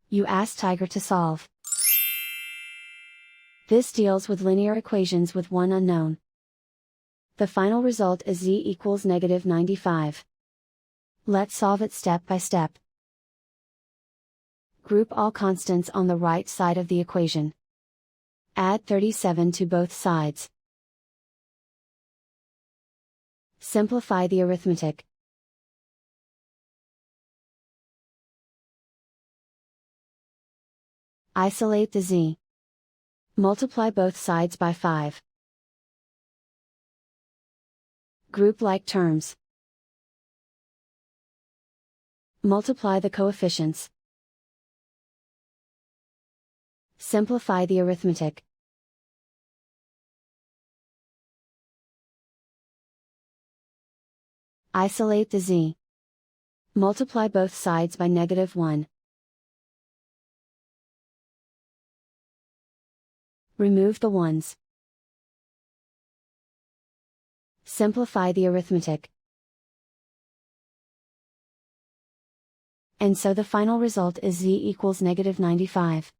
You ask Tiger to solve. This deals with linear equations with one unknown. The final result is z equals -95. Let's solve it step by step. Group all constants on the right side of the equation. Add 37 to both sides. Simplify the arithmetic. Isolate the z. Multiply both sides by 5. Group like terms. Multiply the coefficients. Simplify the arithmetic. Isolate the z. Multiply both sides by -1. Remove the ones. Simplify the arithmetic. And so the final result is z equals -95.